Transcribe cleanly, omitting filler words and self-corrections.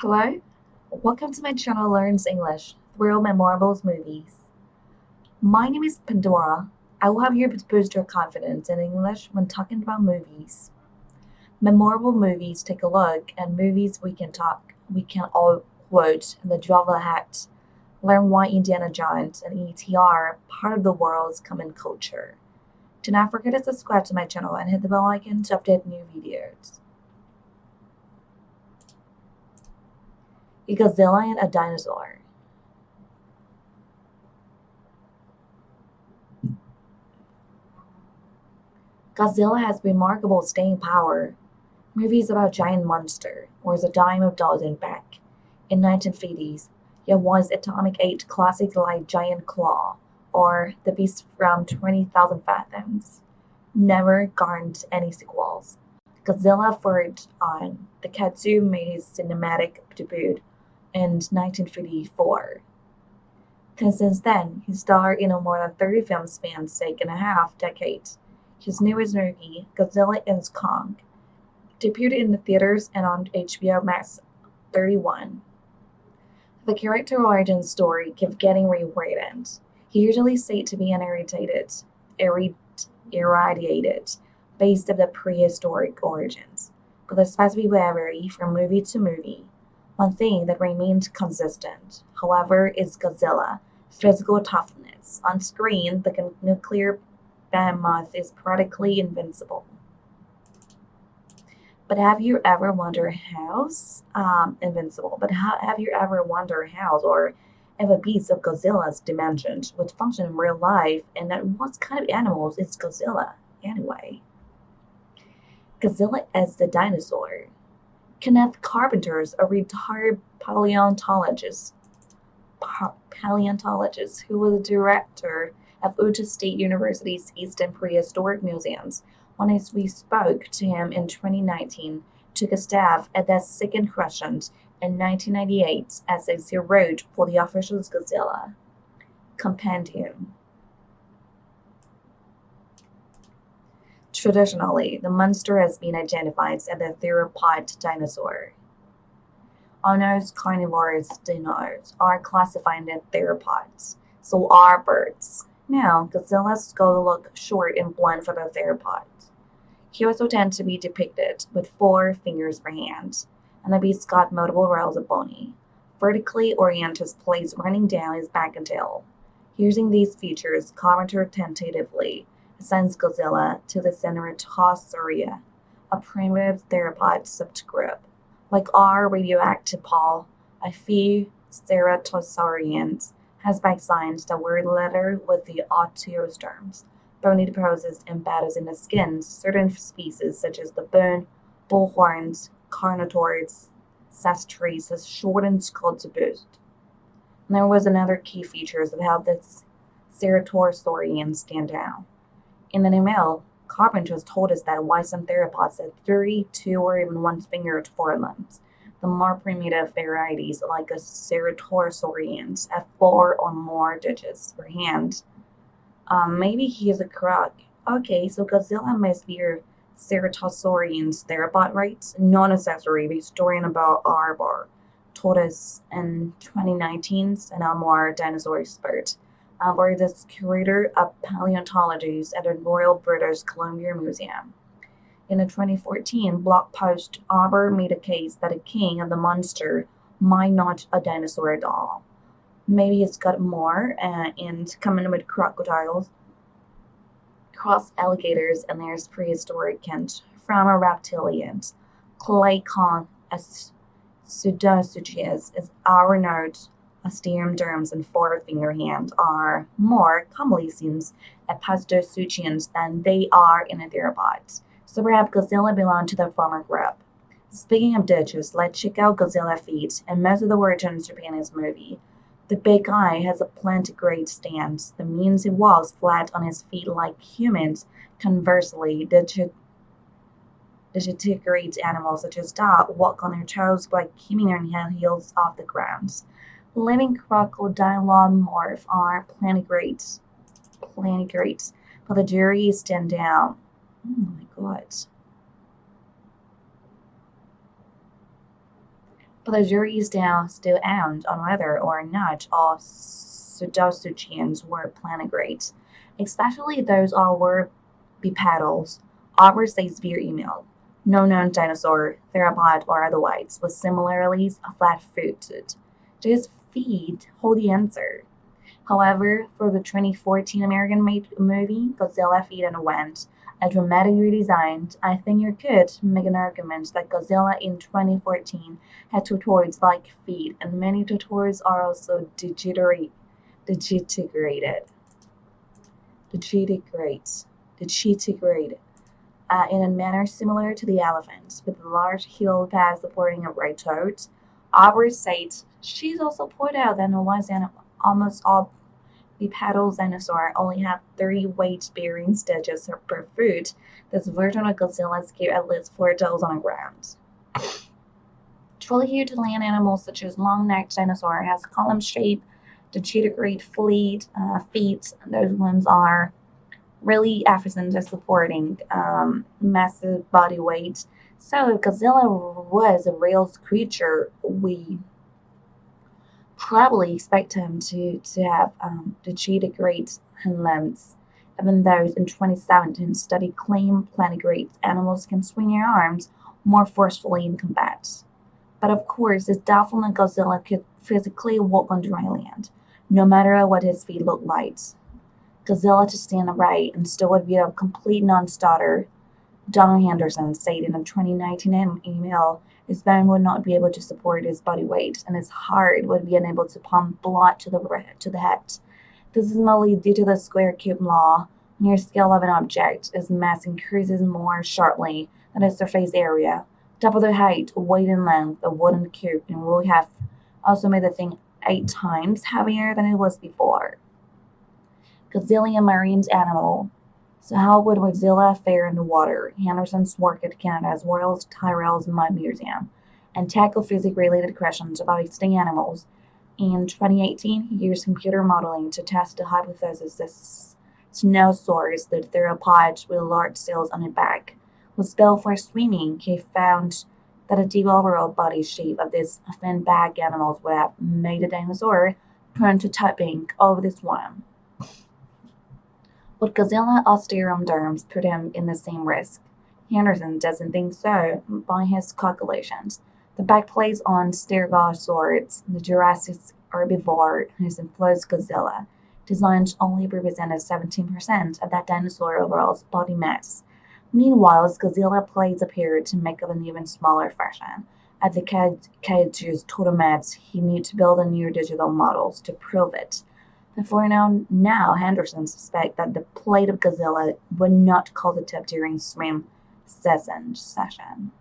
Hello, welcome to my channel Learns English through Memorable Movies. My name is Pandora. I will help you boost your confidence in English when talking about movies. Memorable movies take a look at movies we can all quote in the drama hat. Learn why Indiana Jones and E.T. are part of the world's common culture. Do not forget to subscribe to my channel and hit the bell icon to update new videos. A gazelle and a dinosaur. Godzilla has remarkable staying power. Movies about giant monster was a dime a dozen back in 1950s. Yet was Atomic 8 classics like Giant Claw or The Beast from 20,000 Fathoms never garnered any sequels. Godzilla forged on. The Katsu made his cinematic debut in 1954. And since then, he starred in a more than 30 films spanned 6.5 decades. His newest movie, Godzilla vs. Kong, debuted in the theaters and on HBO Max 31. The character origin story kept getting rewritten. He usually said to be an irradiated, based on the prehistoric origins, but the specific vary from movie to movie. One thing that remained consistent, however, is Godzilla physical toughness. On screen, the nuclear behemoth is practically invincible. But have you ever wondered how's invincible? But have you ever wondered how or if a beast of Godzilla's dimensions would function in real life, and that what kind of animals is Godzilla anyway? Godzilla is the dinosaur. Kenneth Carpenter, a retired paleontologist who was a director of Utah State University's Eastern Prehistoric Museums, when we spoke to him in 2019, took a stab at that second question in 1998 as he wrote for the official Godzilla Compendium. Traditionally, the monster has been identified as the theropod dinosaur. Most carnivorous dinos are classified as theropods, so are birds. Now, Godzilla's skull looks short and blunt for the theropods. He also tends to be depicted with 4 fingers per hand, and the beast's got multiple rows of bony, vertically oriented plates running down his back and tail. Using these features, Carpenter tentatively assigns Godzilla to the Ceratosauria, a primitive theropod subgroup. Like our radioactive pole, a few Ceratosaurians has back signs that were littered with the osteoderms, bony deposits embedded in the skin. Certain species, such as the bone, bullhorns, carnotaurs, cestries, has shortened skull to boost. And there was another key feature that helped the Ceratosaurians stand out. In the email, Carpenter told us that while some theropods had 3, 2, or even 1 fingered forelimbs, the more primitive varieties, like a Ceratosaurians, have 4 or more digits per hand. Maybe he is a croc. Okay, so Godzilla must be a Ceratosaurians theropod, right? Non-accessory, the historian about Arbor told us in 2019, and I'm more dinosaur expert. Were the curator of paleontology at the Royal British Columbia Museum. In a 2014 blog post, Arbor made a case that the king of the monster might not a dinosaur at all. Maybe it's got more in common with crocodiles, cross alligators, and there's prehistoric kin from a reptilians. Claycon as pseudosuchius is our note. Osteoderms and 4-finger hand are more commonly seen as pastosuchians than they are in the theropods, so perhaps Godzilla belonged to the former group. Speaking of digits, let's check out Godzilla feet, and most of the origins to be in his movie. The big eye has a plantigrade stance. That means he walks flat on his feet like humans. Conversely, digitigrade animals such as dogs walk on their toes by keeping their heels off the ground. Living crocodilomorph are plantigrades, but the jury stand down. Oh my god. But the jury is still out on whether or not all pseudopseuchians were plantigrades, especially those all were bipedals. Albert says via email. No known dinosaur, theropod or otherwise, was similarly flat-footed. Just feet hold the answer. However, for the 2014 American-made movie Godzilla Feet and Went, a dramatic redesign, I think you could make an argument that Godzilla in 2014 had tortoise like feet, and many tortoises are also digitigrated. Digitigrade in a manner similar to the elephant, with a large heel pad supporting a right toed. Aubrey said she's also pointed out that almost all bipedal dinosaurs only have 3 weight-bearing stages per foot. This version of Godzilla gave at least 4 toes on the ground. Truly huge land animals such as long-necked dinosaur has column shape, digitigrade feet. Those limbs are really efficient at supporting massive body weight. So if Godzilla was a real creature, we probably expect him to have digitigrade limbs. Even those in 2017 study claim plantigrade animals can swing their arms more forcefully in combat. But of course, it's definitely Godzilla could physically walk on dry land, no matter what his feet look like. Godzilla to stand upright and still would be a complete non-starter. Donald Henderson said in a 2019 email his bone would not be able to support his body weight, and his heart would be unable to pump blood to the head. This is mainly due to the square-cube law. Near scale of an object, its mass increases more sharply than its surface area. Double the height, weight, and length of a wooden cube, and will have also made the thing 8 times heavier than it was before. Godzilla marine animal. So how would Godzilla fare in the water? Henderson's work at Canada's Royal Tyrrell's Mud Museum and tackled physics-related questions about extinct animals. In 2018, he used computer modeling to test the hypothesis that Snosaurus, the theropod with large sails on its back, was built for swimming. He found that the deep overall body shape of these fin-back animals would have made the dinosaur prone to tipping over the swim. Would Godzilla osteoderms put him in the same risk? Henderson doesn't think so, by his calculations. The backplates on Stegosaurus, the Jurassic herbivore whose influenced Godzilla, designs only represented 17% of that dinosaur overall body mass. Meanwhile, Godzilla plates appeared to make up an even smaller fraction. At the kaiju's total mass, he needed to build a new digital models to prove it. For now, Henderson suspects that the plate of Godzilla would not cause a tip during swim session.